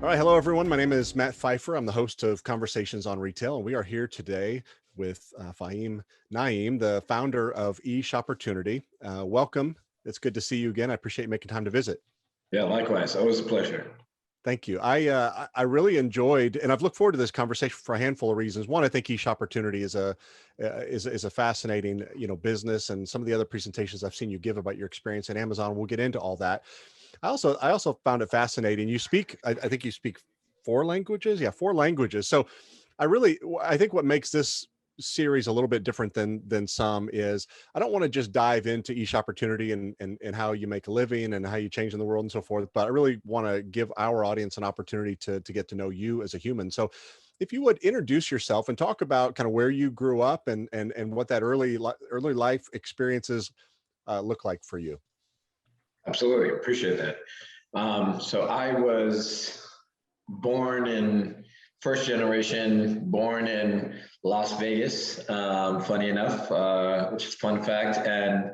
All right. Hello, everyone. My name is Matt Pfeiffer. I'm the host of Conversations on Retail, and we are here today with Fahim Naim, the founder of eShopportunity. Welcome. It's good to see you again. I appreciate you making time to visit. Yeah, likewise. Always a pleasure. Thank you. I really enjoyed, and I've looked forward to this conversation for a handful of reasons. One, I think eShopportunity is a fascinating business, and some of the other presentations I've seen you give about your experience at Amazon. We'll get into all that. I also found it fascinating. You speak, I think you speak four languages. Yeah, four languages. So I think what makes this series a little bit different than some is I don't want to just dive into each opportunity and how you make a living and how you change in the world and so forth, but I really want to give our audience an opportunity to get to know you as a human. So if you would introduce yourself and talk about kind of where you grew up and what that early life experiences look like for you. Absolutely. Appreciate that. So I was born in first generation, born in Las Vegas, funny enough, which is a fun fact. And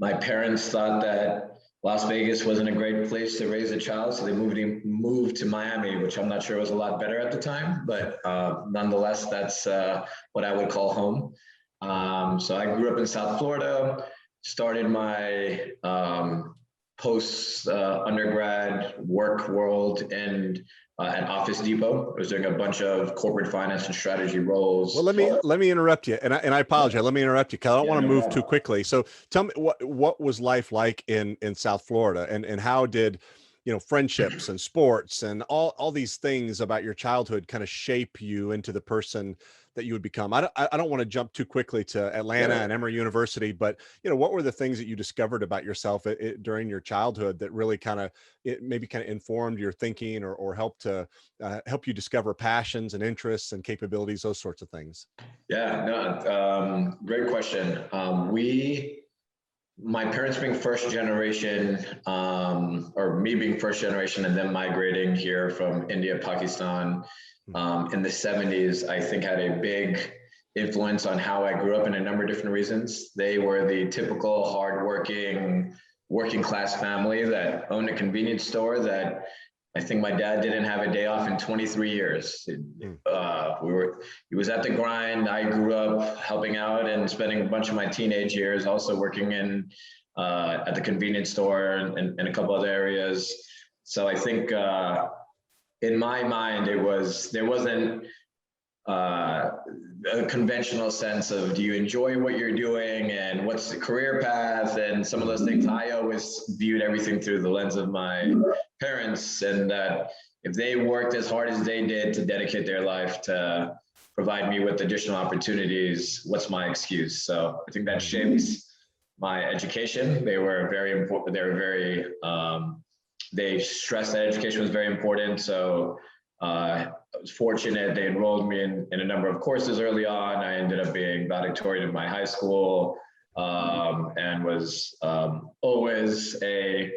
my parents thought that Las Vegas wasn't a great place to raise a child, so they moved to Miami, which I'm not sure was a lot better at the time, but nonetheless, that's what I would call home. So I grew up in South Florida, started my post undergrad work world and at Office Depot. I was doing a bunch of corporate finance and strategy roles. Well, let me interrupt you, and I apologize. Let me interrupt you because I don't want to move too problem. quickly. So tell me what was life like in South Florida, and how did friendships and sports and all these things about your childhood kind of shape you into the person that you would become? I don't want to jump too quickly to Atlanta Yeah. and Emory University, but what were the things that you discovered about yourself during your childhood that really maybe kind of informed your thinking or helped to help you discover passions and interests and capabilities, those sorts of things? Yeah, no, great question. My parents being first generation, or me being first generation and then migrating here from India, Pakistan, in the 70s, I think had a big influence on how I grew up in a number of different reasons. They were the typical hardworking, working class family that owned a convenience store that I think my dad didn't have a day off in 23 years. He was at the grind. I grew up helping out and spending a bunch of my teenage years also working at the convenience store and a couple other areas. So I think in my mind, there wasn't a conventional sense of, do you enjoy what you're doing and what's the career path and some of those things. I always viewed everything through the lens of my parents, and that if they worked as hard as they did to dedicate their life to provide me with additional opportunities, what's my excuse? So I think that shapes my education. They were very important. They stressed that education was very important. So I was fortunate. They enrolled me in a number of courses early on. I ended up being valedictorian in my high school, and was always a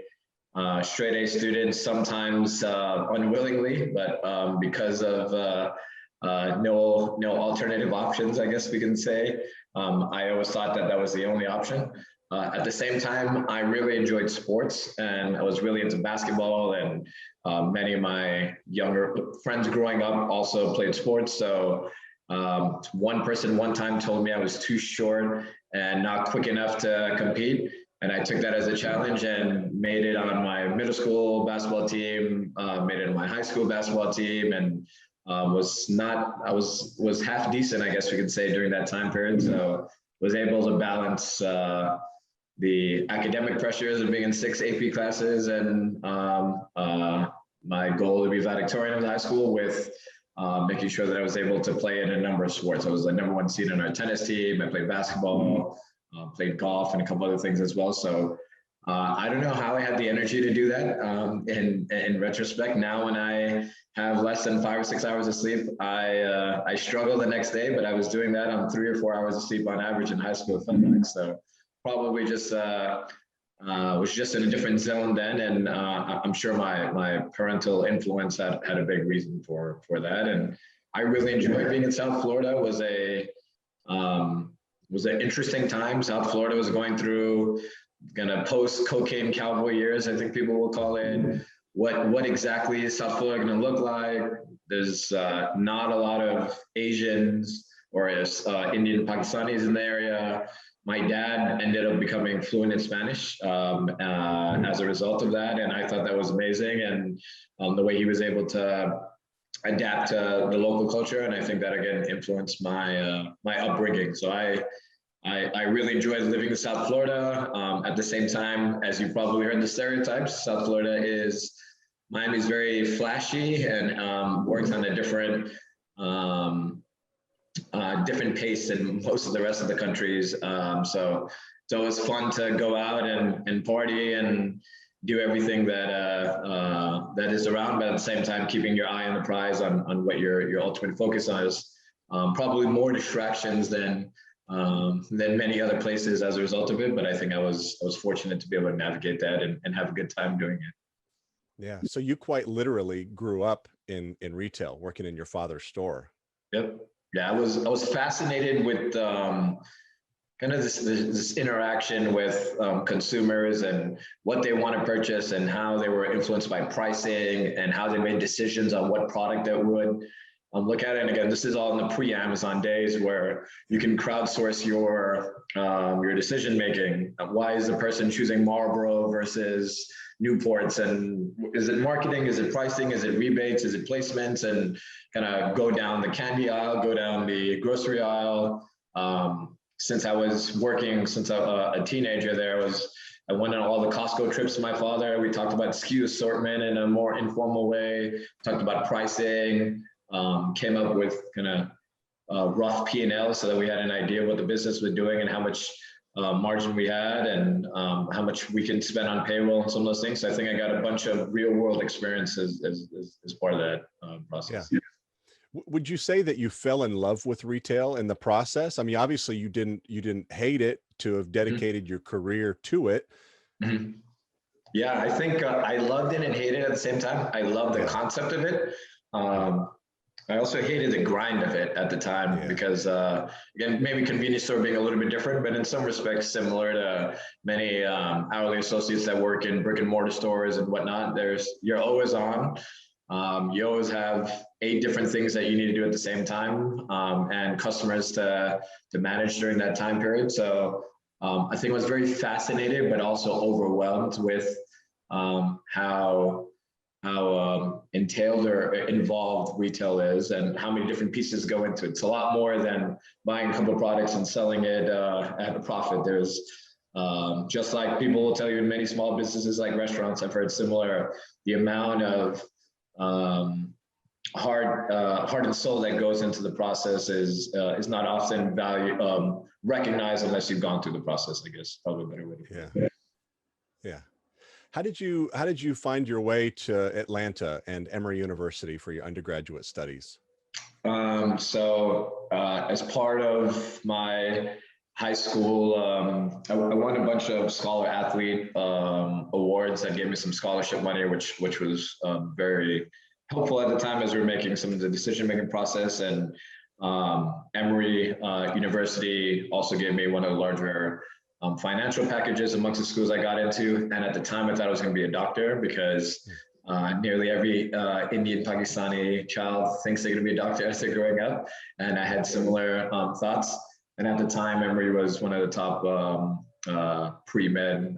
straight A student, sometimes unwillingly, but because of no alternative options, I guess we can say. I always thought that was the only option. At the same time, I really enjoyed sports, and I was really into basketball, and many of my younger friends growing up also played sports. So one person one time told me I was too short and not quick enough to compete. And I took that as a challenge and made it on my middle school basketball team, made it on my high school basketball team, and was half decent, I guess we could say, during that time period. So was able to balance the academic pressures of being in 6 AP classes and my goal to be valedictorian in high school with making sure that I was able to play in a number of sports. I was the #1 seed on our tennis team. I played basketball, played golf, and a couple other things as well. So I don't know how I had the energy to do that. In retrospect, now when I have less than 5 or 6 hours of sleep, I struggle the next day, but I was doing that on 3 or 4 hours of sleep on average in high school. So probably just was just in a different zone then, and I'm sure my parental influence had a big reason for that. And I really enjoyed being in South Florida. Was an interesting time. South Florida was going through kind of post cocaine cowboy years, I think people will call it. what exactly is South Florida going to look like. There's not a lot of Asians or Indian Pakistanis in the area. My dad ended up becoming fluent in Spanish as a result of that, and I thought that was amazing. And the way he was able to adapt to the local culture, and I think that again influenced my my upbringing. So I really enjoyed living in South Florida. At the same time, as you probably heard the stereotypes, South Florida is Miami's very flashy and works on a different different pace than most of the rest of the countries. So it's always fun to go out and party and do everything that that is around, but at the same time keeping your eye on the prize on what your ultimate focus on is. Probably more distractions than many other places as a result of it, but I think I was fortunate to be able to navigate that and have a good time doing it. Yeah. So you quite literally grew up in retail, working in your father's store. Yep. Yeah, I was fascinated with kind of this interaction with consumers and what they want to purchase and how they were influenced by pricing and how they made decisions on what product that would look at it. And again, this is all in the pre-Amazon days where you can crowdsource your decision making. Why is the person choosing Marlboro versus Newports? And is it marketing? Is it pricing? Is it rebates? Is it placements? And kind of go down the candy aisle, go down the grocery aisle. Since I was working, since a teenager there, I went on all the Costco trips with my father. We talked about SKU assortment in a more informal way, talked about pricing, came up with kind of rough P&L so that we had an idea of what the business was doing and how much margin we had and how much we can spend on payroll and some of those things. So I think I got a bunch of real world experiences as part of that process. Yeah. Would you say that you fell in love with retail in the process? I mean, obviously you didn't hate it to have dedicated your career to it. Mm-hmm. Yeah, I think I loved it and hated it at the same time. I love the concept of it. I also hated the grind of it at the time because, again, maybe convenience store being a little bit different, but in some respects similar to many hourly associates that work in brick and mortar stores and whatnot. You're always on. You always have 8 different things that you need to do at the same time and customers to manage during that time period. So I think I was very fascinated, but also overwhelmed with how entailed or involved retail is and how many different pieces go into it. It's a lot more than buying a couple of products and selling it at a profit. There's just like people will tell you in many small businesses like restaurants, I've heard similar, the amount of heart and soul that goes into the process is not often recognized unless you've gone through the process, I guess, probably a better way to put it. Yeah. How did you find your way to Atlanta and Emory University for your undergraduate studies? So as part of my high school, I won a bunch of scholar athlete awards that gave me some scholarship money, which was very helpful at the time as we were making some of the decision-making process. And Emory University also gave me one of the larger financial packages amongst the schools I got into. And at the time, I thought I was going to be a doctor because nearly every Indian Pakistani child thinks they're going to be a doctor as they're growing up. And I had similar thoughts. And at the time, Emory was one of the top pre-med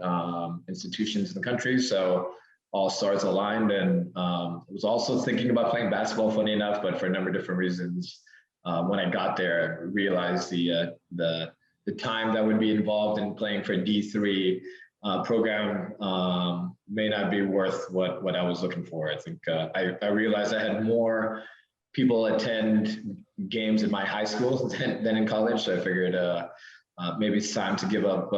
institutions in the country. So all stars aligned. And I was also thinking about playing basketball, funny enough, but for a number of different reasons. When I got there, I realized the time that would be involved in playing for a D3 program may not be worth what I was looking for. I think I realized I had more people attend games in my high school than in college. So I figured maybe it's time to give up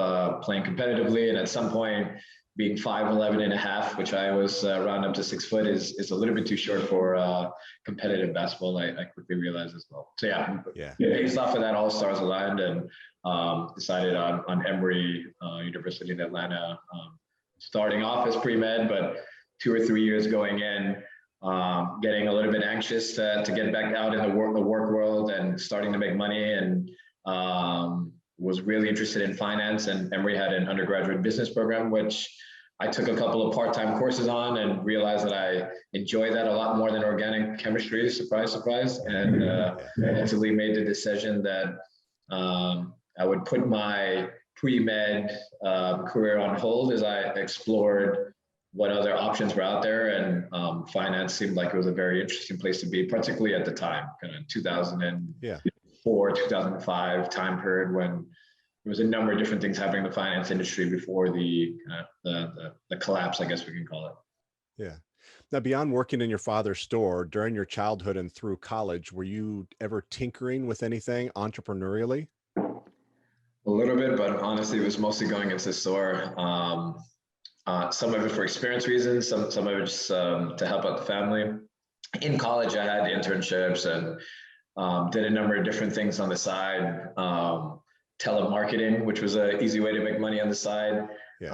playing competitively. And at some point, being 5'11" and a half, which I was round up to 6 foot, is a little bit too short for competitive basketball. I quickly realized as well. So based off of that, all stars aligned, and decided on Emory University in Atlanta, starting off as pre-med, but 2 or 3 years going in, getting a little bit anxious to get back out in the work world and starting to make money, and was really interested in finance. And Emory had an undergraduate business program, which I took a couple of part-time courses on and realized that I enjoy that a lot more than organic chemistry, surprise, surprise. And ultimately made the decision that I would put my pre-med career on hold as I explored what other options were out there. And finance seemed like it was a very interesting place to be, particularly at the time, kind of 2004, 2005 time period when there was a number of different things happening in the finance industry before the collapse, I guess we can call it. Yeah. Now, beyond working in your father's store, during your childhood and through college, were you ever tinkering with anything entrepreneurially? A little bit, but honestly, it was mostly going into the store. Some of it for experience reasons, some of it just to help out the family. In college, I had internships and did a number of different things on the side. Telemarketing, which was an easy way to make money on the side. Yeah.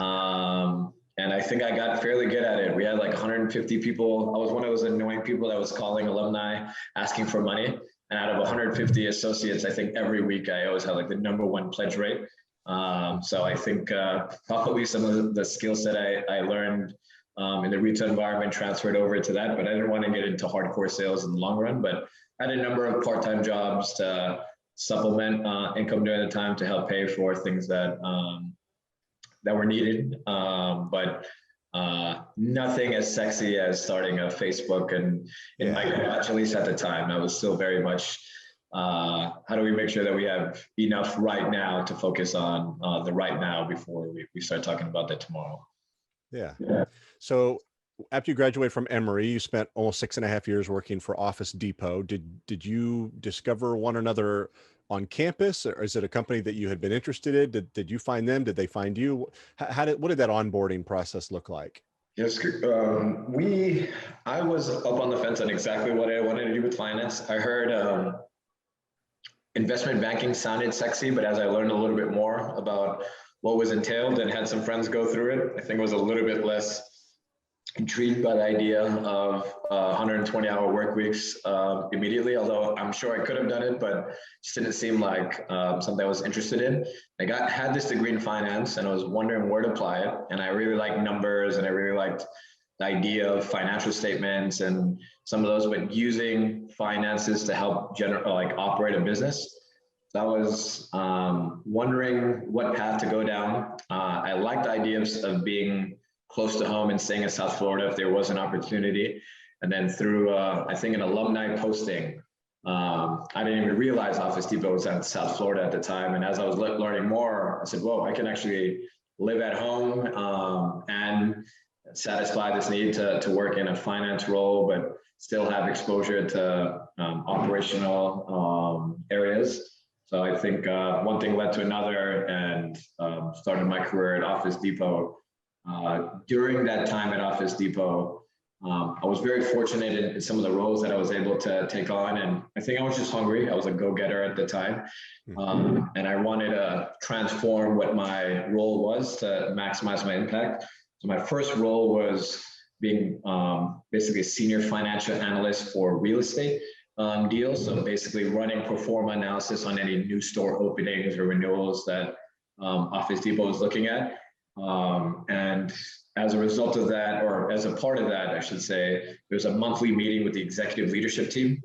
And I think I got fairly good at it. We had like 150 people. I was one of those annoying people that was calling alumni asking for money. And out of 150 associates, I think every week I always had like the #1 pledge rate. So I think probably some of the skill set I learned in the retail environment transferred over to that, but I didn't want to get into hardcore sales in the long run. But I had a number of part-time jobs to supplement income during the time to help pay for things that that were needed, but nothing as sexy as starting a Facebook and in my garage, at least at the time. I was still very much, how do we make sure that we have enough right now to focus on the right now before we start talking about that tomorrow. Yeah. So after you graduated from Emory, you spent almost 6.5 years working for Office Depot. Did you discover one another on campus, or is it a company that you had been interested in? Did you find them? Did they find you? What did that onboarding process look like? Yes, I was up on the fence on exactly what I wanted to do with finance. I heard investment banking sounded sexy, but as I learned a little bit more about what was entailed and had some friends go through it, I think it was a little bit less intrigued by the idea of 120-hour work weeks immediately, although I'm sure I could have done it, but it just didn't seem like something I was interested in. I had this degree in finance and I was wondering where to apply it. And I really liked numbers and I really liked the idea of financial statements and some of those, but using finances to help operate a business. So I was wondering what path to go down. I liked the ideas of being close to home and staying in South Florida if there was an opportunity. And then through, I think, an alumni posting, I didn't even realize Office Depot was in South Florida at the time. And as I was learning more, I said, whoa, I can actually live at home and satisfy this need to work in a finance role, but still have exposure to operational areas. So I think one thing led to another and started my career at Office Depot. During that time at Office Depot, I was very fortunate in some of the roles that I was able to take on. And I think I was just hungry. I was a go-getter at the time. And I wanted to transform what my role was to maximize my impact. So my first role was being basically a senior financial analyst for real estate deals. So basically running pro forma analysis on any new store openings or renewals that Office Depot was looking at. And as a result of that, or as a part of that, I should say, there's a monthly meeting with the executive leadership team,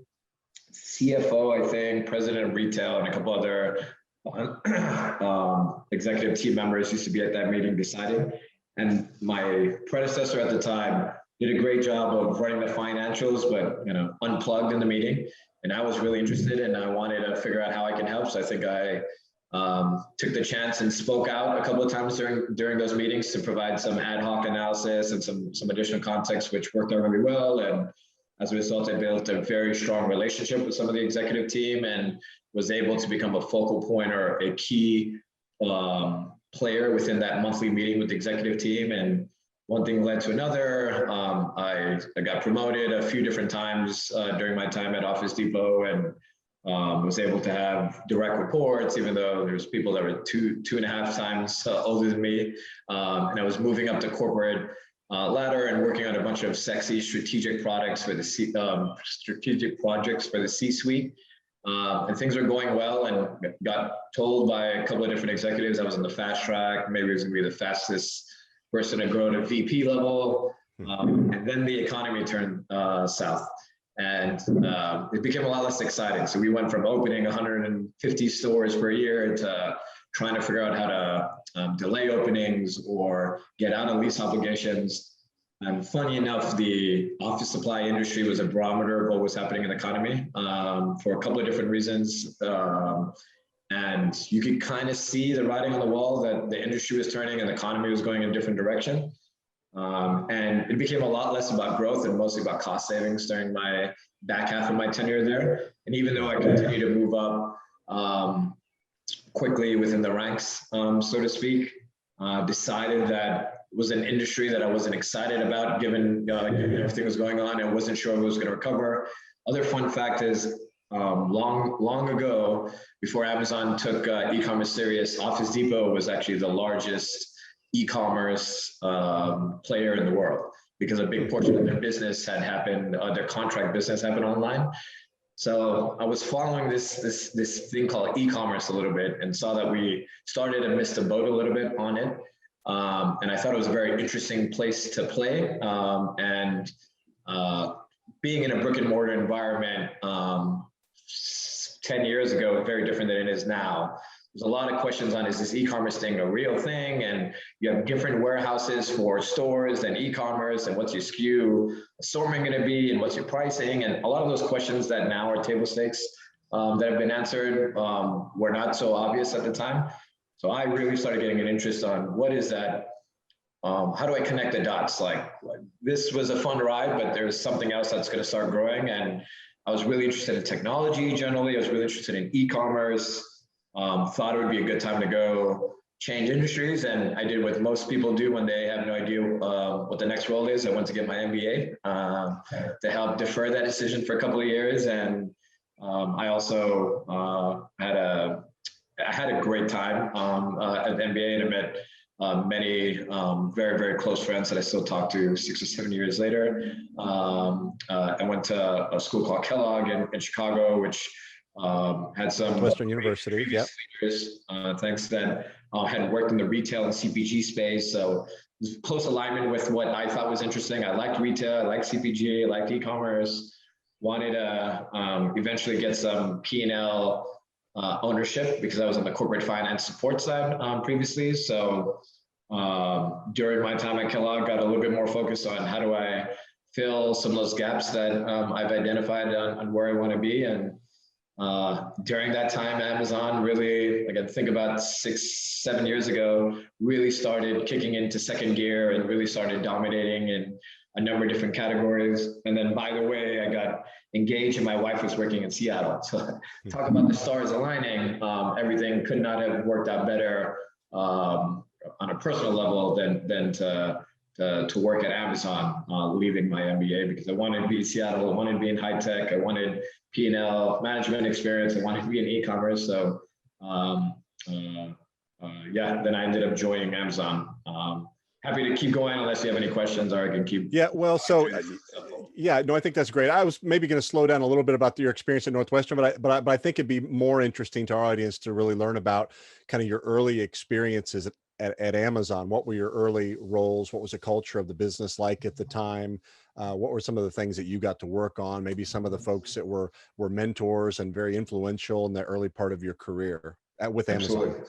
CFO, I think, president of retail, and a couple other executive team members used to be at that meeting deciding. And my predecessor at the time did a great job of running the financials, but unplugged in the meeting. And I was really interested, and I wanted to figure out how I can help. So I think I took the chance and spoke out a couple of times during those meetings to provide some ad hoc analysis and some additional context, which worked out really well. And as a result, I built a very strong relationship with some of the executive team and was able to become a focal point or a key player within that monthly meeting with the executive team. And one thing led to another. I got promoted a few different times during my time at Office Depot, and was able to have direct reports, even though there's people that were two and a half times older than me. And I was moving up the corporate ladder and working on a bunch of sexy strategic projects for the C-suite. And things were going well, and got told by a couple of different executives I was on the fast track. Maybe it was gonna be the fastest person to grow to VP level. And then the economy turned south. And it became a lot less exciting. So we went from opening 150 stores per year to trying to figure out how to delay openings or get out of lease obligations. And funny enough, the office supply industry was a barometer of what was happening in the economy for a couple of different reasons. And you could kind of see the writing on the wall that the industry was turning and the economy was going in a different direction. And it became a lot less about growth and mostly about cost savings during my back half of my tenure there. And even though I continued to move up quickly within the ranks, so to speak, decided that it was an industry that I wasn't excited about given everything was going on and wasn't sure if it was going to recover. Other fun fact is long ago, before Amazon took e-commerce serious, Office Depot was actually the largest e-commerce player in the world because a big portion of their business had happened, their contract business happened online. So I was following this thing called e-commerce a little bit and saw that we started and missed the boat a little bit on it. And I thought it was a very interesting place to play. And being in a brick and mortar environment 10 years ago, very different than it is now. There's a lot of questions on, is this e-commerce thing a real thing? And you have different warehouses for stores and e-commerce, and what's your SKU assortment going to be, and what's your pricing? And a lot of those questions that now are table stakes that have been answered were not so obvious at the time. So I really started getting an interest on what is that? How do I connect the dots? Like this was a fun ride, but there's something else that's going to start growing. And I was really interested in technology generally. I was really interested in e-commerce. Thought it would be a good time to go change industries. And I did what most people do when they have no idea what the next role is. I went to get my MBA to help defer that decision for a couple of years. And I also had a great time at the MBA, and I met many very, very close friends that I still talk to 6 or 7 years later. I went to a school called Kellogg in Chicago, which had some Western University, yeah. Leaders, thanks, that had worked in the retail and CPG space. So it was close alignment with what I thought was interesting. I liked retail, I liked CPG, I liked e-commerce, wanted to eventually get some P&L ownership because I was on the corporate finance support side previously. So during my time at Kellogg, got a little bit more focused on how do I fill some of those gaps that I've identified on where I want to be. And during that time, Amazon really, again, think about 6, 7 years ago, really started kicking into second gear and really started dominating in a number of different categories. And then, by the way, I got engaged and my wife was working in Seattle. So talk about the stars aligning. Everything could not have worked out better on a personal level than to work at Amazon, leaving my MBA, because I wanted to be in Seattle, I wanted to be in high tech, I wanted P&L management experience, I wanted to be in e-commerce. So yeah, then I ended up joining Amazon. Happy to keep going unless you have any questions, or I can keep. Yeah, well, so yeah, no, I think that's great. I was maybe going to slow down a little bit about your experience at Northwestern, but I think it'd be more interesting to our audience to really learn about kind of your early experiences at Amazon. What were your early roles? What was the culture of the business like at the time? What were some of the things that you got to work on? Maybe some of the folks that were mentors and very influential in the early part of your career with Amazon. Absolutely.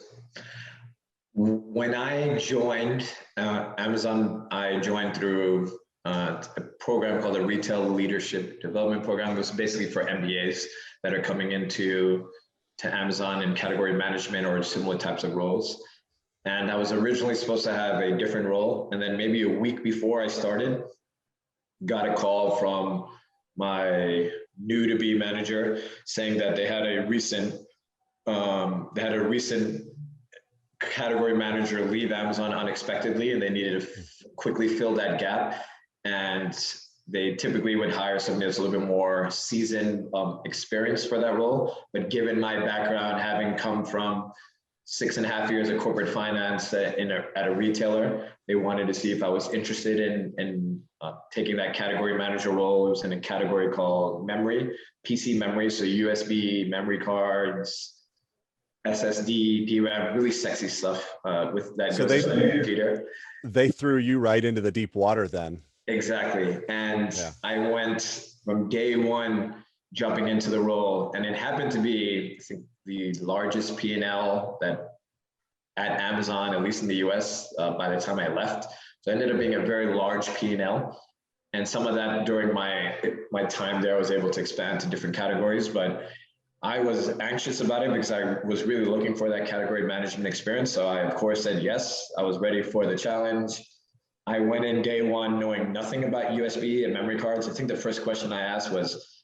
When I joined Amazon, I joined through a program called the Retail Leadership Development Program. It was basically for MBAs that are coming into Amazon in category management or similar types of roles. And I was originally supposed to have a different role. And then maybe a week before I started, got a call from my new to be manager saying that they had a recent category manager leave Amazon unexpectedly, and they needed to quickly fill that gap. And they typically would hire somebody that's a little bit more seasoned experience for that role. But given my background, having come from 6.5 years of corporate finance at a retailer, they wanted to see if I was interested in taking that category manager role. It was in a category called memory, PC memory, so USB memory cards, SSD, DRAM, really sexy stuff with that So goes to the computer. they threw you right into the deep water then. Exactly. And Yeah. I went from day one jumping into the role, and it happened to be, I think, the largest P&L that at Amazon, at least in the US, by the time I left. So it ended up being a very large P&L. And some of that during my time there, I was able to expand to different categories, but I was anxious about it because I was really looking for that category management experience. So I, of course, said yes. I was ready for the challenge. I went in day one knowing nothing about USB and memory cards. I think the first question I asked was,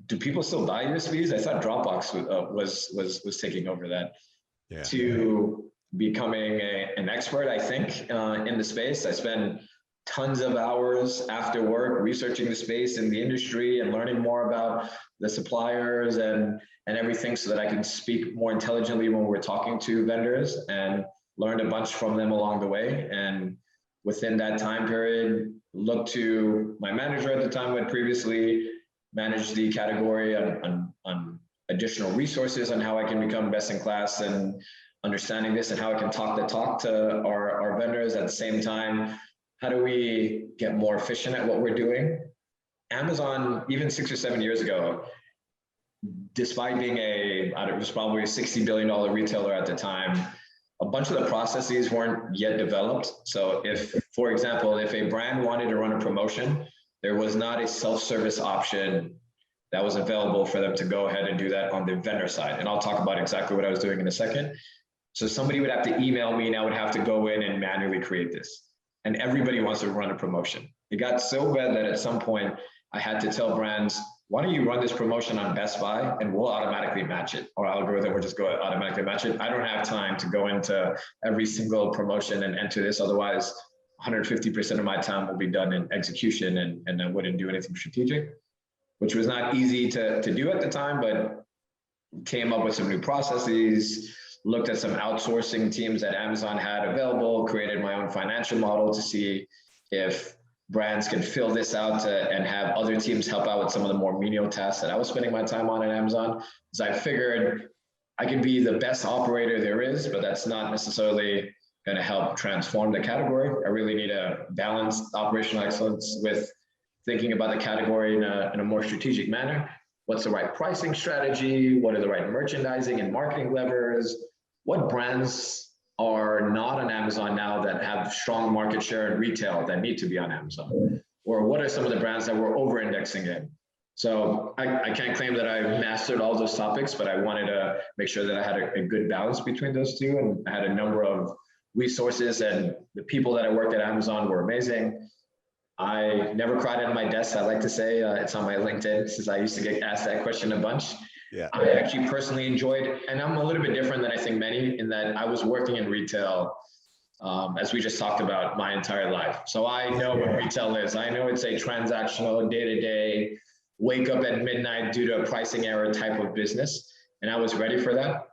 do people still buy USBs? I thought Dropbox was taking over that. Yeah. To becoming an expert, I think, in the space. I spent tons of hours after work researching the space and the industry and learning more about the suppliers and everything so that I can speak more intelligently when we're talking to vendors, and learned a bunch from them along the way. And within that time period, looked to my manager at the time who had previously managed the category on additional resources on how I can become best in class and understanding this, and how I can talk the talk to our vendors at the same time. How do we get more efficient at what we're doing? Amazon, even 6 or 7 years ago, despite being it was probably a $60 billion retailer at the time, a bunch of the processes weren't yet developed. So if, for example, if a brand wanted to run a promotion, there was not a self-service option that was available for them to go ahead and do that on the vendor side. And I'll talk about exactly what I was doing in a second. So somebody would have to email me and I would have to go in and manually create this. And everybody wants to run a promotion. It got so bad that at some point I had to tell brands, why don't you run this promotion on Best Buy and we'll automatically match it. Our algorithm will just go automatically match it. I don't have time to go into every single promotion and enter this. Otherwise, 150% of my time will be done in execution, and I wouldn't do anything strategic, which was not easy to do at the time, but came up with some new processes, looked at some outsourcing teams that Amazon had available, created my own financial model to see if brands can fill this out and have other teams help out with some of the more menial tasks that I was spending my time on at Amazon. Because I figured I could be the best operator there is, but that's not necessarily going to help transform the category. I really need a balanced operational excellence with thinking about the category in a more strategic manner. What's the right pricing strategy? What are the right merchandising and marketing levers? What brands are not on Amazon now that have strong market share in retail that need to be on Amazon? Or what are some of the brands that we're over-indexing in? So I can't claim that I mastered all those topics, but I wanted to make sure that I had a good balance between those two. And I had a number of resources, and the people that I worked at Amazon were amazing. I never cried at my desk. I like to say it's on my LinkedIn, since I used to get asked that question a bunch. Yeah. I actually personally enjoyed, and I'm a little bit different than I think many, in that I was working in retail, as we just talked about, my entire life. So I know what retail is. I know it's a transactional, day-to-day, wake up at midnight due to a pricing error type of business. And I was ready for that.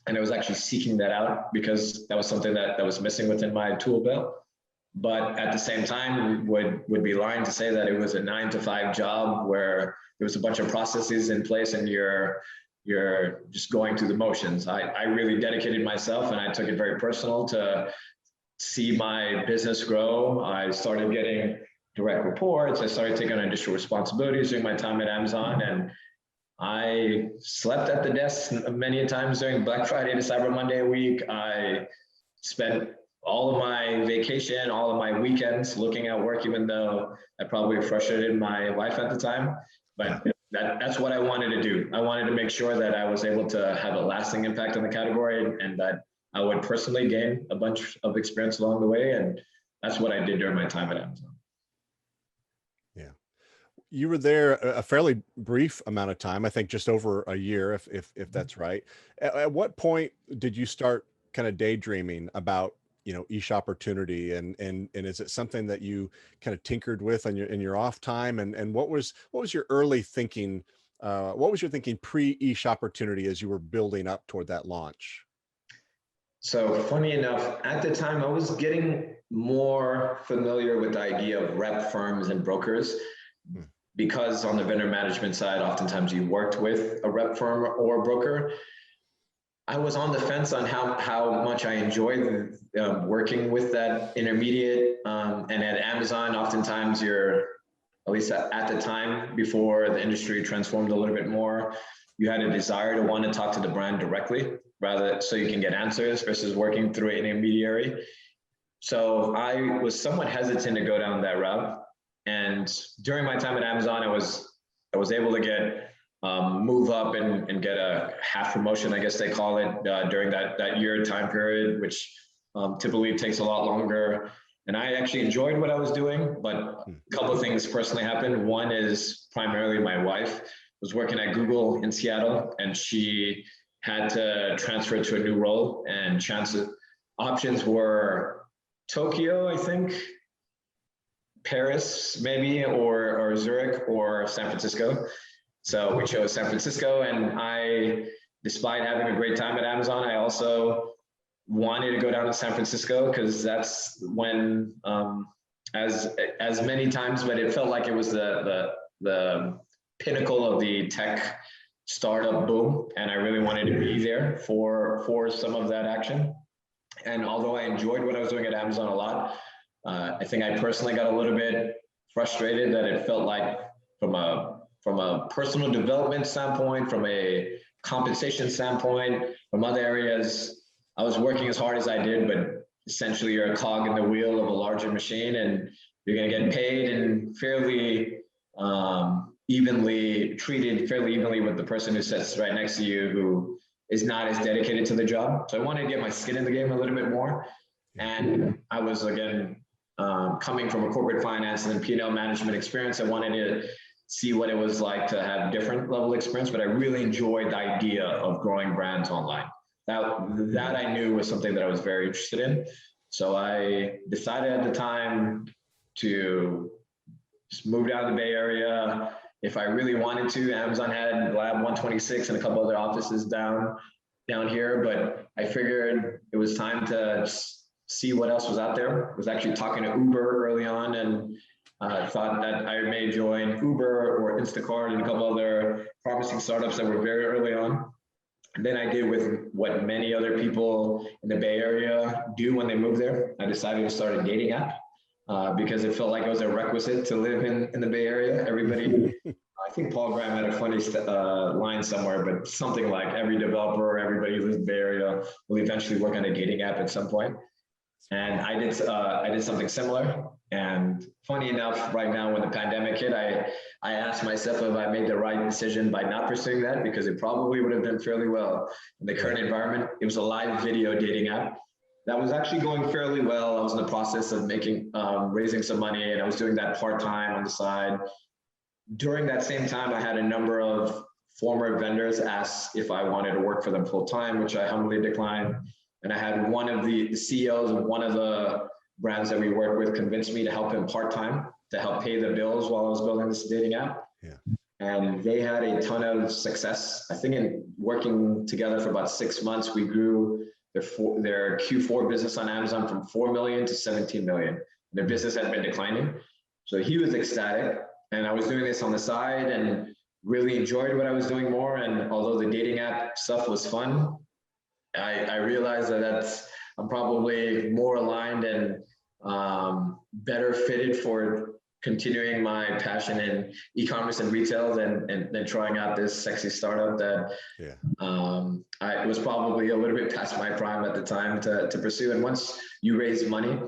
And I was actually seeking that out because that was something that was missing within my tool belt. But at the same time, would be lying to say that it was a 9-to-5 job where there was a bunch of processes in place and you're just going through the motions. I really dedicated myself, and I took it very personal to see my business grow. I started getting direct reports. I started taking on additional responsibilities during my time at Amazon, and I slept at the desk many times during Black Friday to Cyber Monday week. I spent all of my vacation, all of my weekends looking at work, even though I probably frustrated my wife at the time. But that's what I wanted to do. I wanted to make sure that I was able to have a lasting impact on the category, and that I would personally gain a bunch of experience along the way. And that's what I did during my time at Amazon. Yeah. You were there a fairly brief amount of time, I think just over a year, if that's right. At what point did you start kind of daydreaming about, eShopportunity, and is it something that you kind of tinkered with in your off time? And what was your early thinking? What was your thinking pre eShopportunity as you were building up toward that launch? So funny enough, at the time I was getting more familiar with the idea of rep firms and brokers, because on the vendor management side, oftentimes you worked with a rep firm or a broker. I was on the fence on how much I enjoyed working with that intermediate. And at Amazon, oftentimes you're, at least at the time before the industry transformed a little bit more, you had a desire to want to talk to the brand directly, rather so you can get answers versus working through an intermediary. So I was somewhat hesitant to go down that route. And during my time at Amazon, I was able to get move up and get a half promotion, I guess they call it, during that year time period, which typically takes a lot longer. And I actually enjoyed what I was doing, but a couple of things personally happened. One is primarily my wife was working at Google in Seattle, and she had to transfer to a new role, and options were Tokyo, I think, Paris maybe, or Zurich or San Francisco. So we chose San Francisco, and I, despite having a great time at Amazon, I also wanted to go down to San Francisco because that's when, as many times, but it felt like it was the pinnacle of the tech startup boom, and I really wanted to be there for some of that action. And although I enjoyed what I was doing at Amazon a lot, I think I personally got a little bit frustrated that it felt like from a personal development standpoint, from a compensation standpoint, from other areas, I was working as hard as I did, but essentially you're a cog in the wheel of a larger machine, and you're going to get paid and fairly fairly evenly with the person who sits right next to you, who is not as dedicated to the job. So I wanted to get my skin in the game a little bit more. And I was, again, coming from a corporate finance and P&L management experience. I wanted to see what it was like to have different level experience, but I really enjoyed the idea of growing brands online. That I knew was something that I was very interested in. So I decided at the time to just move down to the Bay Area. If I really wanted to, Amazon had Lab 126 and a couple other offices down here, but I figured it was time to see what else was out there. I was actually talking to Uber early on, and thought that I may join Uber or Instacart and a couple other promising startups that were very early on. And then I did with what many other people in the Bay Area do when they move there. I decided to start a dating app because it felt like it was a requisite to live in the Bay Area. Everybody, I think Paul Graham had a funny line somewhere, but something like every developer or everybody who lives in the Bay Area will eventually work on a dating app at some point. And I did something similar. And funny enough, right now when the pandemic hit, I asked myself if I made the right decision by not pursuing that, because it probably would have done fairly well in the current environment. It was a live video dating app that was actually going fairly well. I was in the process of raising some money, and I was doing that part-time on the side. During that same time, I had a number of former vendors ask if I wanted to work for them full-time, which I humbly declined. And I had one of the CEOs of one of the brands that we work with convinced me to help him part-time to help pay the bills while I was building this dating app. Yeah. And they had a ton of success. I think in working together for about 6 months, we grew their Q4 business on Amazon from 4 million to 17 million. Their business had been declining. So he was ecstatic. And I was doing this on the side and really enjoyed what I was doing more. And although the dating app stuff was fun, I realized that I'm probably more aligned and better fitted for continuing my passion in e-commerce and retail than trying out this sexy startup that it was probably a little bit past my prime at the time to pursue. And once you raise money,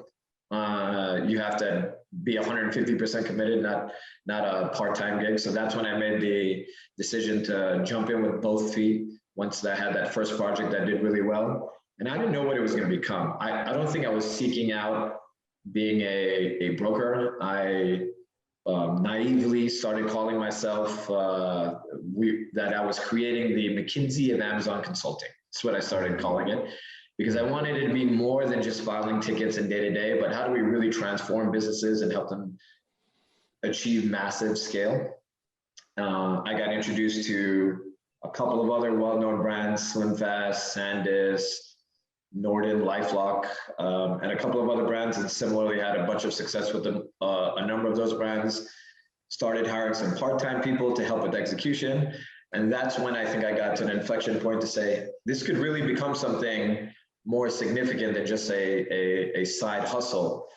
you have to be 150% committed, not a part-time gig. So that's when I made the decision to jump in with both feet once I had that first project that did really well. And I didn't know what it was going to become. I don't think I was seeking out being a broker. I naively started calling myself that I was creating the McKinsey of Amazon consulting. That's what I started calling it, because I wanted it to be more than just filing tickets and day-to-day, but how do we really transform businesses and help them achieve massive scale? I got introduced to a couple of other well-known brands, SlimFast, SanDisk, Norden, LifeLock, and a couple of other brands, and similarly had a bunch of success with them. A number of those brands started hiring some part-time people to help with execution. And that's when I think I got to an inflection point to say, this could really become something more significant than just a side hustle.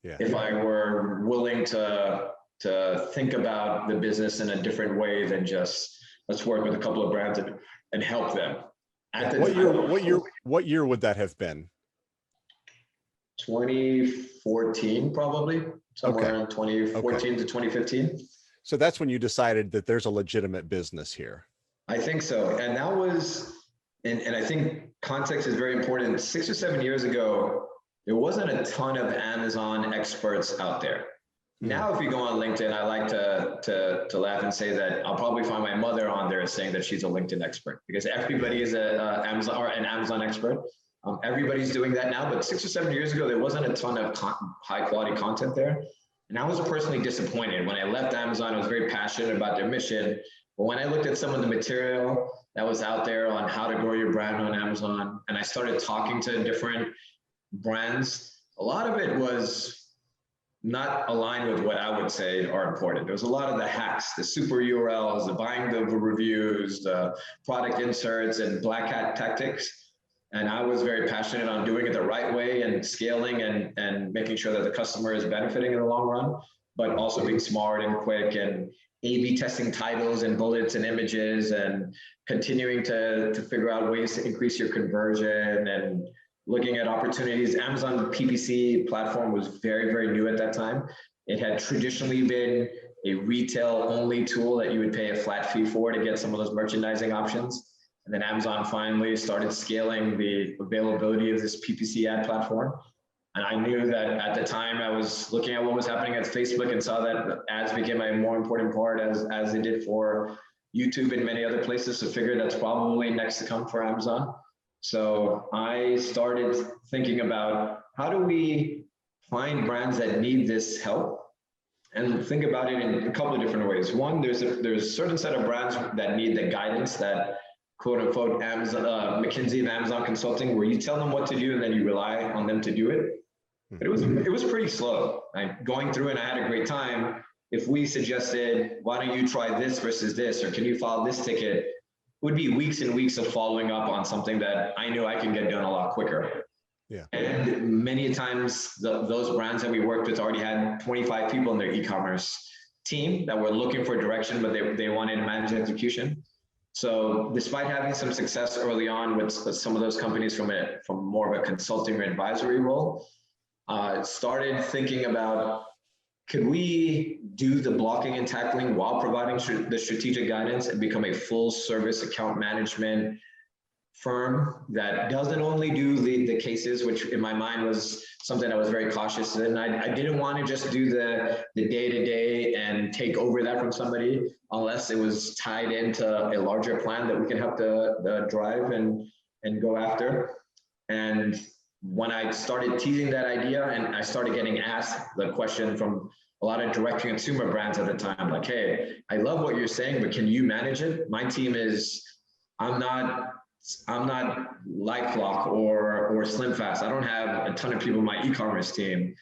Yeah. If I were willing to think about the business in a different way than just, let's work with a couple of brands and help them. At the What year would that have been? 2014, probably somewhere in 2014 to 2015. So that's when you decided that there's a legitimate business here. I think so. And that was, and I think context is very important. 6 or 7 years ago, there wasn't a ton of Amazon experts out there. Now, if you go on LinkedIn, I like to laugh and say that I'll probably find my mother on there saying that she's a LinkedIn expert, because everybody is an Amazon expert. Everybody's doing that now, but 6 or 7 years ago, there wasn't a ton of high quality content there. And I was personally disappointed. When I left Amazon, I was very passionate about their mission. But when I looked at some of the material that was out there on how to grow your brand on Amazon, and I started talking to different brands, a lot of it was not aligned with what I would say are important. There was a lot of the hacks, the super URLs, the buying the reviews, the product inserts, and black hat tactics. And I was very passionate on doing it the right way and scaling and making sure that the customer is benefiting in the long run, but also being smart and quick and A/B testing titles and bullets and images and continuing to figure out ways to increase your conversion and looking at opportunities. Amazon PPC platform was very, very new at that time. It had traditionally been a retail only tool that you would pay a flat fee for to get some of those merchandising options. And then Amazon finally started scaling the availability of this PPC ad platform. And I knew that at the time I was looking at what was happening at Facebook and saw that ads became a more important part as they did for YouTube and many other places. So figured that's probably next to come for Amazon. So I started thinking about how do we find brands that need this help, and think about it in a couple of different ways. One, there's a certain set of brands that need the guidance that quote unquote Amazon, McKinsey of Amazon Consulting, where you tell them what to do and then you rely on them to do it. But it was pretty slow. Going through and I had a great time. If we suggested, why don't you try this versus this, or can you file this ticket? It would be weeks and weeks of following up on something that I knew I can get done a lot quicker. Yeah. And many times those brands that we worked with already had 25 people in their e-commerce team that were looking for direction, but they wanted to manage execution. So despite having some success early on with some of those companies from more of a consulting or advisory role, started thinking about, could we do the blocking and tackling while providing the strategic guidance and become a full service account management firm that doesn't only do the cases, which in my mind was something I was very cautious in. I didn't want to just do the day-to-day and take over that from somebody unless it was tied into a larger plan that we can help the drive and go after. And when I started teasing that idea and I started getting asked the question from a lot of direct-to-consumer brands at the time, like, hey, I love what you're saying, but can you manage it? My team is, I'm not LifeLock or SlimFast. I don't have a ton of people in my e-commerce team.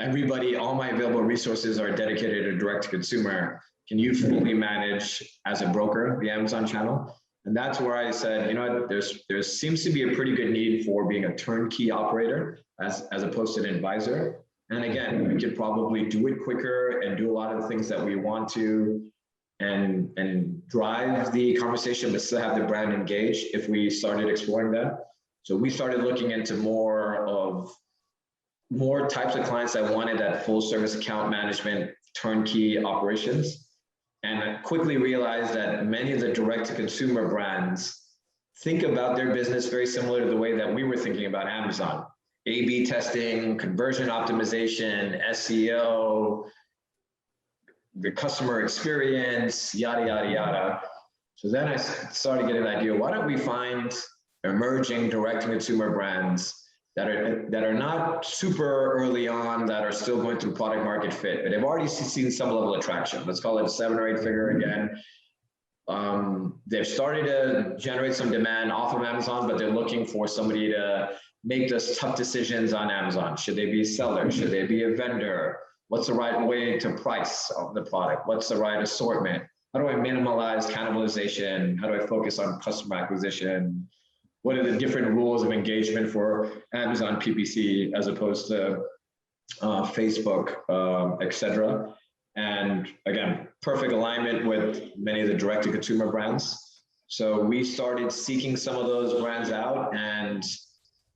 Everybody, all my available resources are dedicated to direct-to-consumer. Can you fully manage as a broker the Amazon channel? And that's where I said, you know what, there seems to be a pretty good need for being a turnkey operator as opposed to an advisor. And again, we could probably do it quicker and do a lot of the things that we want to and drive the conversation, but still have the brand engaged if we started exploring that. So we started looking into more types of clients that wanted that full service account management turnkey operations. And I quickly realized that many of the direct-to-consumer brands think about their business very similar to the way that we were thinking about Amazon. A/B testing, conversion optimization, SEO, the customer experience, yada, yada, yada. So then I started getting an idea, why don't we find emerging direct-to-consumer brands that are not super early on, that are still going through product market fit, but they've already seen some level of traction. Let's call it a 7 or 8 figure again. They've started to generate some demand off of Amazon, but they're looking for somebody to make those tough decisions on Amazon. Should they be a seller? Should they be a vendor? What's the right way to price the product? What's the right assortment? How do I minimize cannibalization? How do I focus on customer acquisition? What are the different rules of engagement for Amazon PPC as opposed to Facebook, etc. And again, perfect alignment with many of the direct-to-consumer brands. So we started seeking some of those brands out, and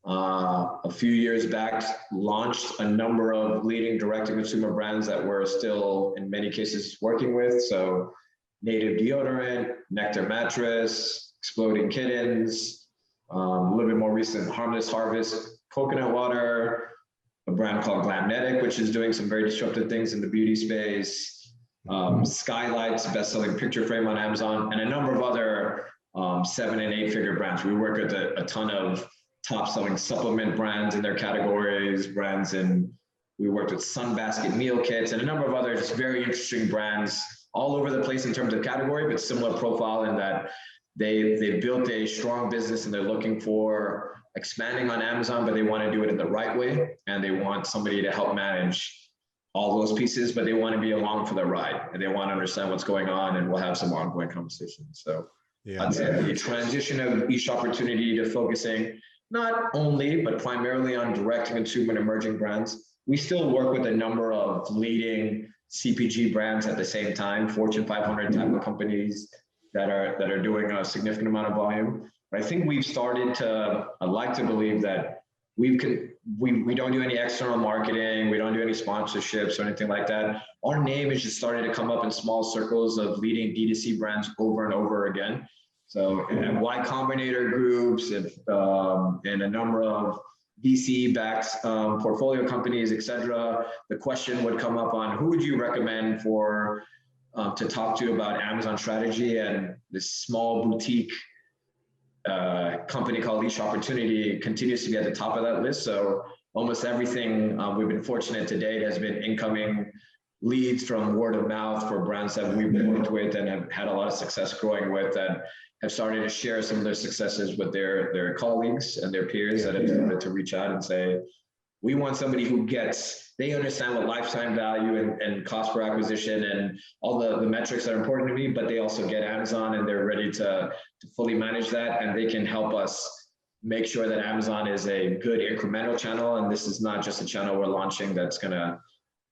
a few years back launched a number of leading direct-to-consumer brands that we're still in many cases working with. So Native Deodorant, Nectar Mattress, Exploding Kittens, a little bit more recent, Harmless Harvest Coconut Water, a brand called Glamnetic, which is doing some very disruptive things in the beauty space, Skylight's best-selling picture frame on Amazon, and a number of other 7- and 8-figure brands. We work with a ton of top-selling supplement brands in their categories, we worked with Sunbasket meal kits, and a number of other just very interesting brands all over the place in terms of category, but similar profile in that they've built a strong business and they're looking for expanding on Amazon, but they want to do it in the right way. And they want somebody to help manage all those pieces, but they want to be along for the ride and they want to understand what's going on, and we'll have some ongoing conversations. So I'd say the transition of eShopportunity to focusing not only, but primarily on direct-to-consumer and emerging brands. We still work with a number of leading CPG brands at the same time, Fortune 500 type of companies that are doing a significant amount of volume. But I think we've started to, I'd like to believe that we don't do any external marketing, we don't do any sponsorships or anything like that. Our name is just starting to come up in small circles of leading D2C brands over and over again. So Y Combinator groups and a number of VC-backed portfolio companies, et cetera, the question would come up on who would you recommend for to talk to about Amazon strategy, and this small boutique company called eShopportunity continues to be at the top of that list. So almost everything we've been fortunate to date has been incoming leads from word of mouth for brands that we've worked with and have had a lot of success growing with, that have started to share some of their successes with their colleagues and their peers that have started to reach out and say, we want somebody who they understand what lifetime value and cost per acquisition and all the metrics that are important to me, but they also get Amazon and they're ready to fully manage that, and they can help us make sure that Amazon is a good incremental channel, and this is not just a channel we're launching that's gonna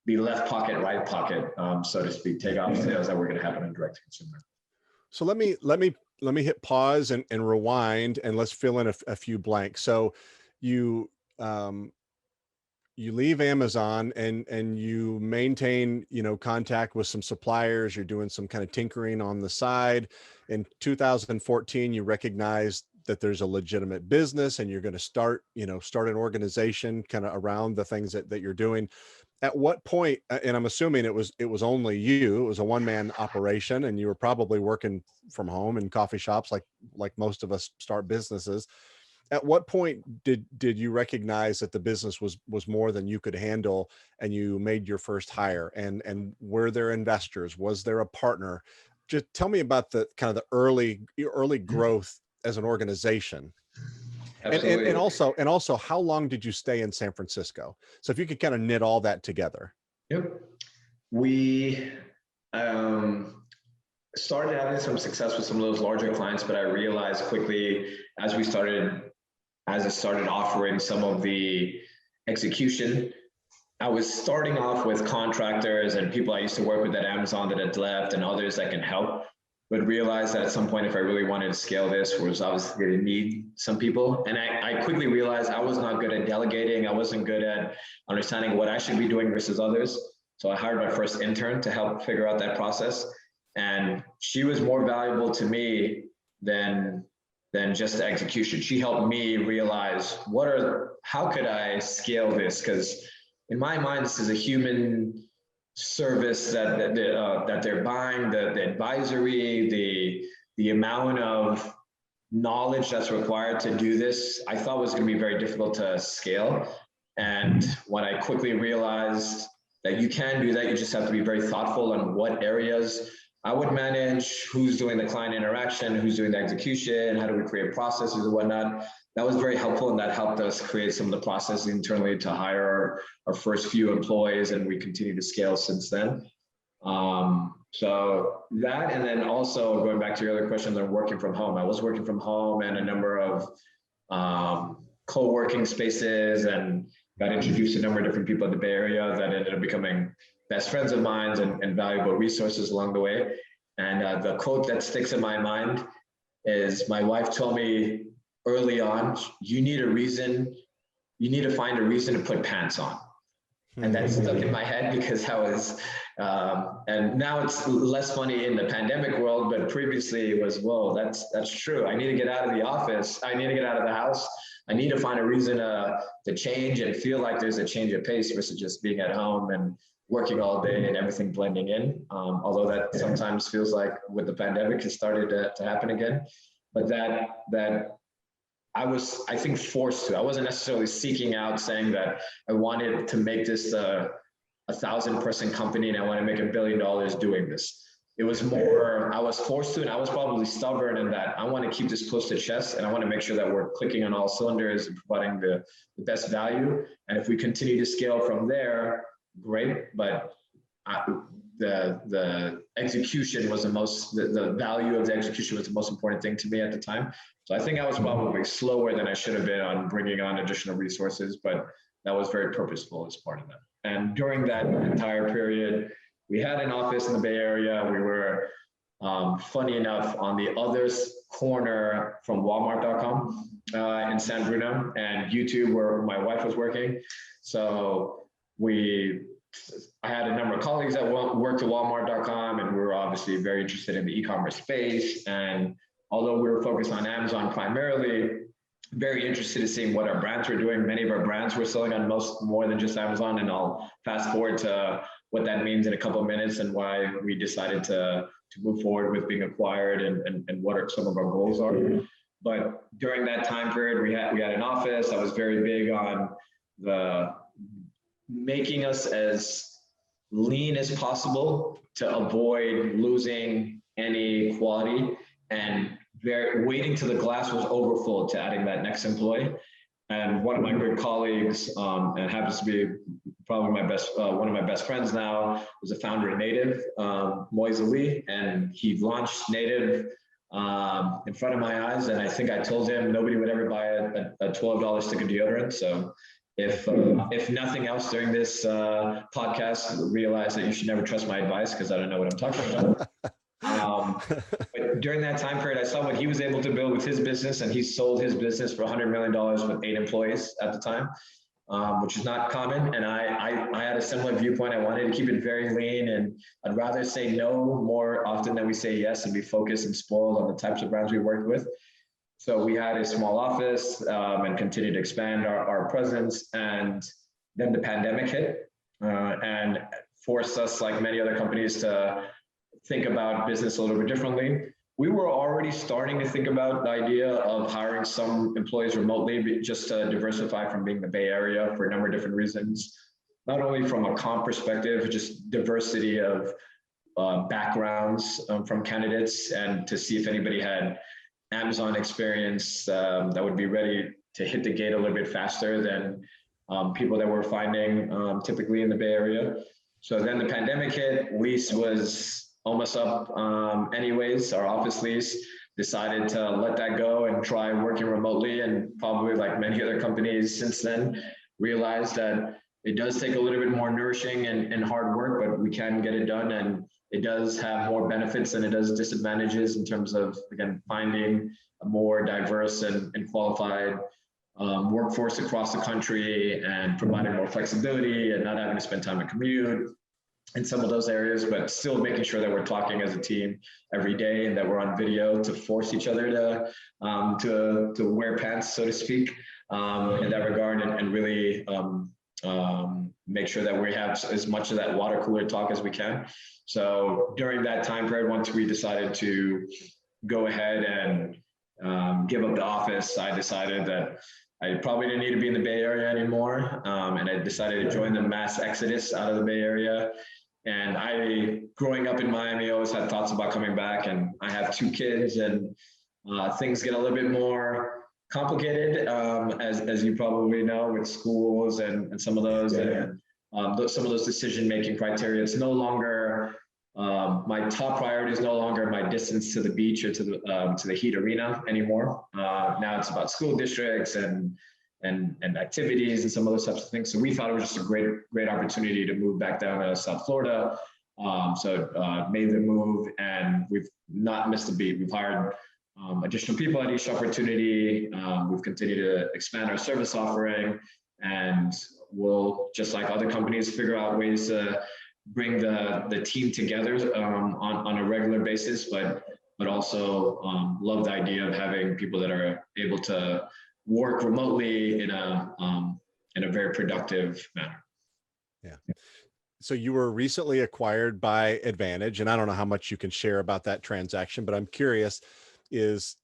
be left pocket, right pocket, so to speak, take off sales that we're gonna have in direct to consumer. So let me hit pause and rewind, and let's fill in a few blanks. So you leave Amazon and you maintain, contact with some suppliers. You're doing some kind of tinkering on the side. In 2014, you recognize that there's a legitimate business and you're going to start an organization kind of around the things that you're doing. At what point, and I'm assuming it was only you, it was a one-man operation, and you were probably working from home in coffee shops like most of us start businesses. At what point did you recognize that the business was more than you could handle, and you made your first hire? And were there investors? Was there a partner? Just tell me about the kind of the early growth as an organization. Absolutely. And also, how long did you stay in San Francisco? So if you could kind of knit all that together. Yep. We started having some success with some of those larger clients, but I realized quickly as I started offering some of the execution, I was starting off with contractors and people I used to work with at Amazon that had left and others that can help, but realized that at some point, if I really wanted to scale this, was obviously going to need some people. And I quickly realized I was not good at delegating. I wasn't good at understanding what I should be doing versus others. So I hired my first intern to help figure out that process. And she was more valuable to me than just the execution. She helped me realize how could I scale this? Because in my mind, this is a human service that they're buying, the advisory, the amount of knowledge that's required to do this, I thought was going to be very difficult to scale. And when I quickly realized that you can do that, you just have to be very thoughtful on what areas I would manage, who's doing the client interaction, who's doing the execution, how do we create processes and whatnot. That was very helpful, and that helped us create some of the processes internally to hire our first few employees, and we continue to scale since then. So that, and then also going back to your other question on working from home, I was working from home and a number of co-working spaces, and got introduced to a number of different people in the Bay Area that ended up becoming best friends of mine and valuable resources along the way. And the quote that sticks in my mind is my wife told me early on, you need to find a reason to put pants on. And that stuck in my head because I was, and now it's less funny in the pandemic world, but previously it was, whoa, that's true. I need to get out of the office. I need to get out of the house. I need to find a reason to change and feel like there's a change of pace versus just being at home and working all day and everything blending in. Although that sometimes feels like with the pandemic has started to happen again, but that I was, I think, forced to. I wasn't necessarily seeking out saying that I wanted to make this a 1,000-person company and I want to make $1 billion doing this. It was more, I was forced to, and I was probably stubborn in that I want to keep this close to chest and I want to make sure that we're clicking on all cylinders and providing the best value. And if we continue to scale from there, great. But the execution was the value of the execution was the most important thing to me at the time. So I think I was probably slower than I should have been on bringing on additional resources, but that was very purposeful as part of that. And during that entire period, we had an office in the Bay Area. We were, funny enough, on the other corner from Walmart.com in San Bruno and YouTube, where my wife was working. So I had a number of colleagues that worked at Walmart.com, and we were obviously very interested in the e-commerce space. And although we were focused on Amazon primarily, very interested in seeing what our brands were doing. Many of our brands were selling on more than just Amazon, and I'll fast forward to what that means in a couple of minutes and why we decided to move forward with being acquired and what some of our goals are. But during that time period, we had an office. I was very big on making us as lean as possible to avoid losing any quality, and waiting till the glass was overfull to adding that next employee. And one of my good colleagues, and happens to be probably one of my best friends now, was a founder of Native, Moise Ali, and he launched Native in front of my eyes. And I think I told him nobody would ever buy a $12 stick of deodorant. So if nothing else during this podcast, realize that you should never trust my advice because I don't know what I'm talking about. But during that time period, I saw what he was able to build with his business, and he sold his business for $100 million with 8 employees at the time, which is not common. And I had a similar viewpoint. I wanted to keep it very lean, and I'd rather say no more often than we say yes, and be focused and spoiled on the types of brands we worked with. So we had a small office and continued to expand our presence. And then the pandemic hit and forced us, like many other companies, to think about business a little bit differently. We were already starting to think about the idea of hiring some employees remotely, just to diversify from being the Bay Area for a number of different reasons, not only from a comp perspective, just diversity of backgrounds from candidates, and to see if anybody had Amazon experience that would be ready to hit the gate a little bit faster than people that we're finding typically in the Bay Area. So then the pandemic hit, lease was almost up anyways, our office lease. Decided to let that go and try working remotely, and probably like many other companies since then, realized that it does take a little bit more nourishing and hard work, but we can get it done, and it does have more benefits than it does disadvantages in terms of, again, finding a more diverse and qualified workforce across the country, and providing more flexibility and not having to spend time at commute in some of those areas, but still making sure that we're talking as a team every day and that we're on video to force each other to wear pants, so to speak, in that regard, and really make sure that we have as much of that water cooler talk as we can. So during that time period, once we decided to go ahead and give up the office, I decided that I probably didn't need to be in the Bay Area anymore. And I decided to join the mass exodus out of the Bay Area. And growing up in Miami, always had thoughts about coming back, and I have 2 kids, and things get a little bit more complicated, as you probably know, with schools and some of those, and some of those decision-making criteria. It's no longer My top priority is no longer my distance to the beach or to the Heat Arena anymore. Now it's about school districts and activities and some other types of things. So we thought it was just a great opportunity to move back down to South Florida. Made the move, and we've not missed a beat. We've hired additional people at eShopportunity. We've continued to expand our service offering, and we'll, just like other companies, figure out ways to bring the team together on a regular basis, but also love the idea of having people that are able to work remotely in a very productive manner. Yeah. So you were recently acquired by Advantage, and I don't know how much you can share about that transaction, but I'm curious, was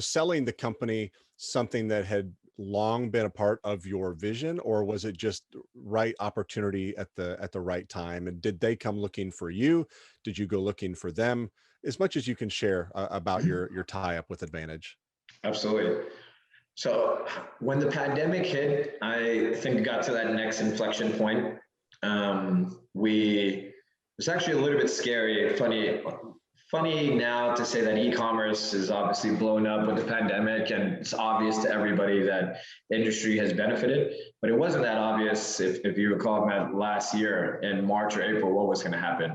selling the company something that had long been a part of your vision, or was it just right opportunity at the right time? And did they come looking for you? Did you go looking for them? As much as you can share about your tie-up with Advantage. Absolutely. So when the pandemic hit, I think it got to that next inflection point. It was actually a little bit scary, funny now to say that e-commerce is obviously blown up with the pandemic, and it's obvious to everybody that the industry has benefited, but it wasn't that obvious if you recall last year in March or April what was going to happen.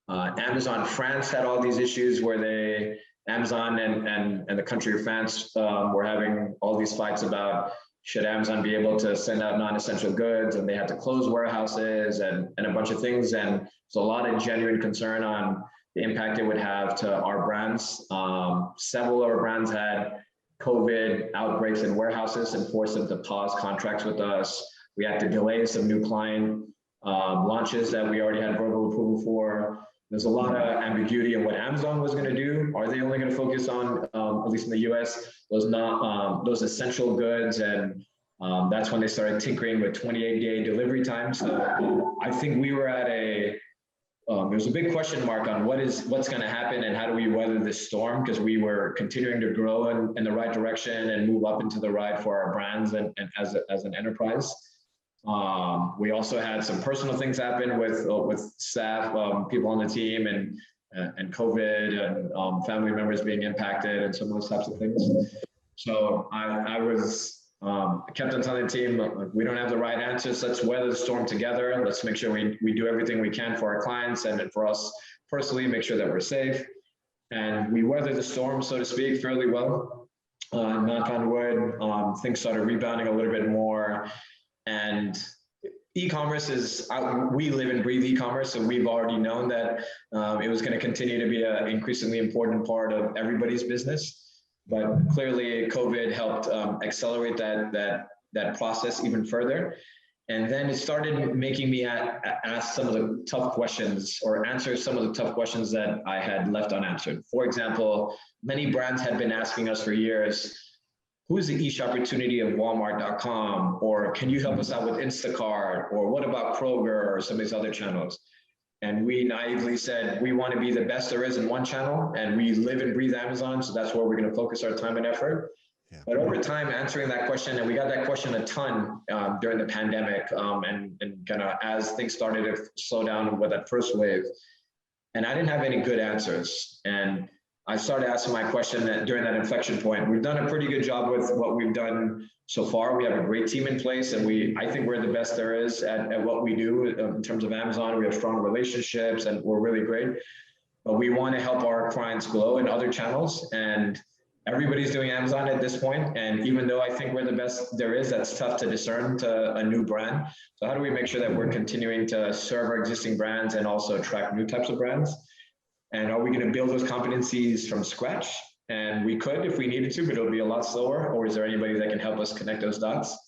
Amazon France had all these issues where Amazon and the country of France were having all these fights about should Amazon be able to send out non-essential goods, and they had to close warehouses and a bunch of things. And there's a lot of genuine concern on the impact it would have to our brands. Several of our brands had COVID outbreaks in warehouses and forced them to pause contracts with us. We had to delay some new client launches that we already had verbal approval for. There's a lot of ambiguity in what Amazon was going to do. Are they only going to focus on, at least in the US, those essential goods? And that's when they started tinkering with 28-day delivery times. So I think we were at there's a big question mark on what's going to happen and how do we weather this storm, because we were continuing to grow in the right direction and move up into the right for our brands and as an enterprise. We also had some personal things happen with staff, people on the team, and COVID and family members being impacted and some of those types of things. So I kept on telling the team, we don't have the right answers. Let's weather the storm together. Let's make sure we do everything we can for our clients and for us personally, make sure that we're safe. And we weathered the storm, so to speak, fairly well. Knock on wood, things started rebounding a little bit more. And e-commerce we live and breathe e-commerce, so we've already known that it was going to continue to be an increasingly important part of everybody's business. But clearly, COVID helped accelerate that process even further. And then it started making me ask some of the tough questions, or answer some of the tough questions that I had left unanswered. For example, many brands had been asking us for years, who's the eShopportunity of Walmart.com? Or can you help us out with Instacart? Or what about Kroger or some of these other channels? And we naively said, we want to be the best there is in one channel, and we live and breathe Amazon, so that's where we're going to focus our time and effort. Yeah. But over time, answering that question, and we got that question a ton during the pandemic, and kind of as things started to slow down with that first wave, and I didn't have any good answers. And I started asking my question during that inflection point. We've done a pretty good job with what we've done so far. We have a great team in place, and I think we're the best there is at what we do in terms of Amazon. We have strong relationships, and we're really great. But we want to help our clients grow in other channels, and everybody's doing Amazon at this point. And even though I think we're the best there is, that's tough to discern to a new brand. So how do we make sure that we're continuing to serve our existing brands and also attract new types of brands? And are we going to build those competencies from scratch? And we could if we needed to, but it'll be a lot slower. Or is there anybody that can help us connect those dots?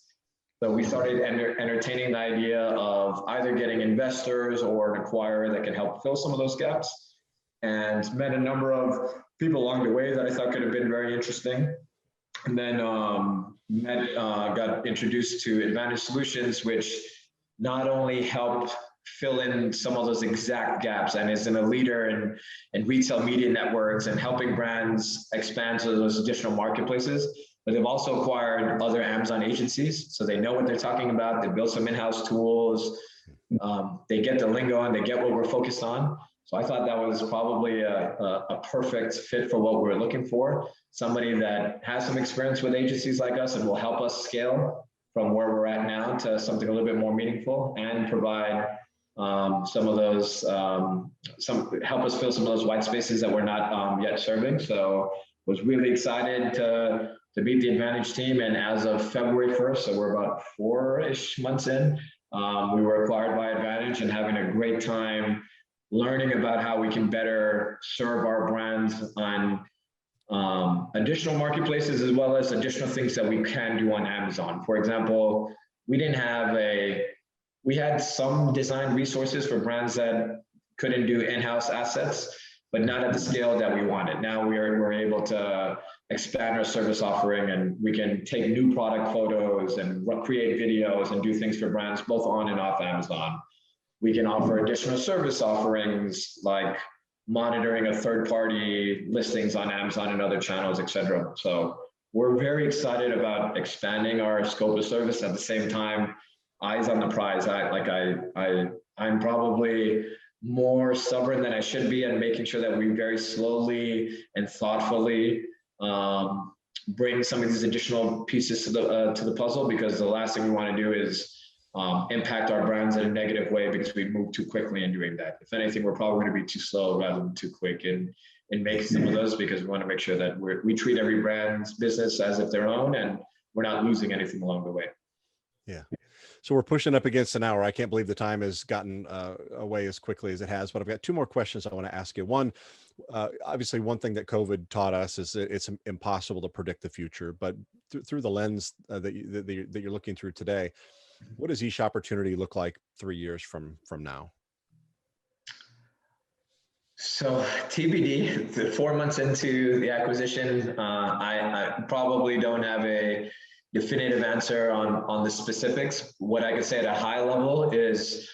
So we started entertaining the idea of either getting investors or an acquirer that can help fill some of those gaps, and met a number of people along the way that I thought could have been very interesting. And then got introduced to Advantage Solutions, which not only helped fill in some of those exact gaps and is a leader in retail media networks and helping brands expand to those additional marketplaces, but they've also acquired other Amazon agencies. So they know what they're talking about. They built some in-house tools. They get the lingo and they get what we're focused on. So I thought that was probably a perfect fit for what we're looking for. Somebody that has some experience with agencies like us and will help us scale from where we're at now to something a little bit more meaningful, and provide some of those, help us fill some of those white spaces that we're not yet serving. So was really excited to meet the Advantage team. And as of February 1st, so we're about 4-ish months in, we were acquired by Advantage and having a great time learning about how we can better serve our brands on additional marketplaces, as well as additional things that we can do on Amazon. For example, we had some design resources for brands that couldn't do in-house assets, but not at the scale that we wanted. Now we're able to expand our service offering, and we can take new product photos and create videos and do things for brands both on and off Amazon. We can offer additional service offerings like monitoring of third-party listings on Amazon and other channels, et cetera. So we're very excited about expanding our scope of service. At the same time, eyes on the prize. I'm probably more stubborn than I should be, and making sure that we very slowly and thoughtfully bring some of these additional pieces to the puzzle, because the last thing we want to do is impact our brands in a negative way because we move too quickly in doing that. If anything, we're probably going to be too slow rather than too quick in making some of those, because we want to make sure that we treat every brand's business as if their own, and we're not losing anything along the way. Yeah. So we're pushing up against an hour. I can't believe the time has gotten away as quickly as it has, but I've got 2 more questions I want to ask you. One, obviously one thing that COVID taught us is that it's impossible to predict the future, but through the lens that you're looking through today, what does eShopportunity look like 3 years from now? So TBD, 4 months into the acquisition, I probably don't have a definitive answer on the specifics. What I can say at a high level is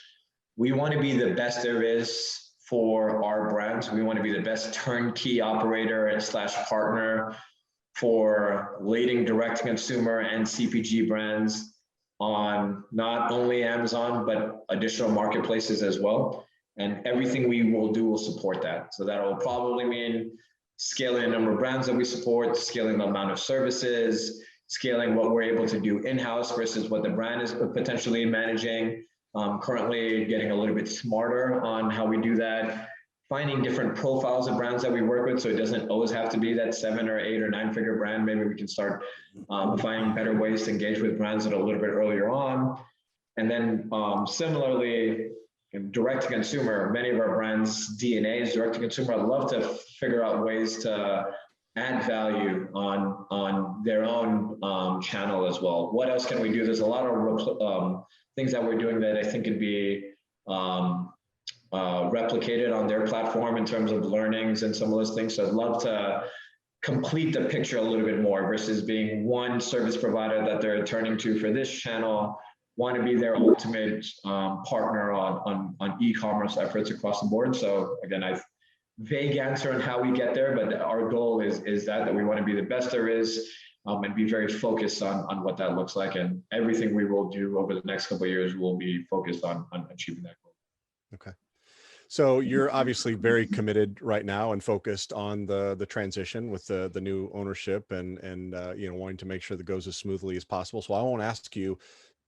we want to be the best there is for our brands. We want to be the best turnkey operator and / partner for leading direct to consumer and CPG brands on not only Amazon, but additional marketplaces as well. And everything we will do will support that. So that will probably mean scaling the number of brands that we support, scaling the amount of services, scaling what we're able to do in-house versus what the brand is potentially managing. Currently getting a little bit smarter on how we do that, finding different profiles of brands that we work with, so it doesn't always have to be that 7 or 8 or 9-figure brand. Maybe we can start finding better ways to engage with brands that are a little bit earlier on. And then similarly, direct to consumer, many of our brands' DNA is direct to consumer. I'd love to figure out ways to add value on their own channel as well. What else can we do? There's a lot of things that we're doing that I think could be replicated on their platform in terms of learnings and some of those things. So I'd love to complete the picture a little bit more versus being one service provider that they're turning to for this channel. Want to be their ultimate partner on e-commerce efforts across the board. So again, I've vague answer on how we get there, but our goal is that we want to be the best there is, and be very focused on what that looks like. And everything we will do over the next couple of years will be focused on achieving that goal. Okay. So you're obviously very committed right now and focused on the transition with the new ownership and wanting to make sure that goes as smoothly as possible. So I won't ask you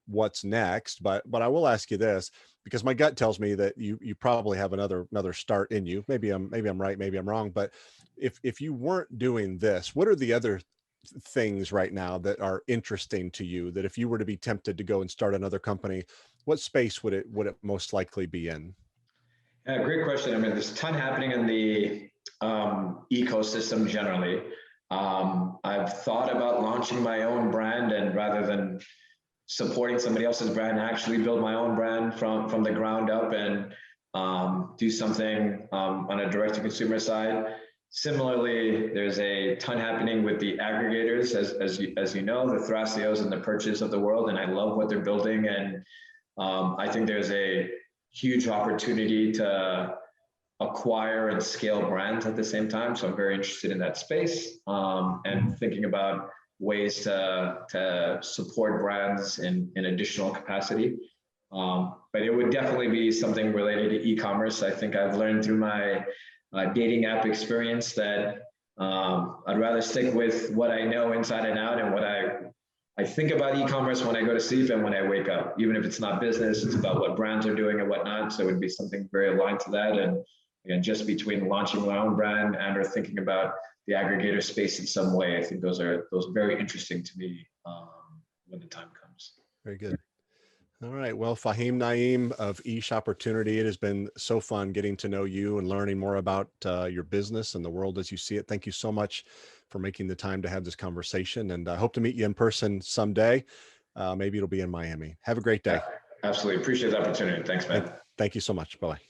what's next, but I will ask you this, because my gut tells me that you probably have another start in you. Maybe I'm right, maybe I'm wrong, but if you weren't doing this, what are the other things right now that are interesting to you, that if you were to be tempted to go and start another company, what space would it most likely be in? Yeah, great question. I mean, there's a ton happening in the ecosystem generally. I've thought about launching my own brand, and rather than supporting somebody else's brand, actually build my own brand from the ground up and do something on a direct-to-consumer side. Similarly, there's a ton happening with the aggregators, as you know, the Thracios and the Purchase of the world, and I love what they're building. And I think there's a huge opportunity to acquire and scale brands at the same time. So I'm very interested in that space, and thinking about ways to support brands in additional capacity. But it would definitely be something related to e-commerce. I think I've learned through my dating app experience that I'd rather stick with what I know inside and out, and what I think about e-commerce when I go to sleep and when I wake up. Even if it's not business, it's about what brands are doing and whatnot. So it would be something very aligned to that. And again, just between launching my own brand and or thinking about the aggregator space in some way, I think those are very interesting to me when the time comes. Very good. All right. Well, Fahim, Naim of eShopportunity, it has been so fun getting to know you and learning more about your business and the world as you see it. Thank you so much for making the time to have this conversation, and I hope to meet you in person someday. Maybe it'll be in Miami. Have a great day. Absolutely. Appreciate the opportunity. Thanks, man. Thank you so much. Bye-bye.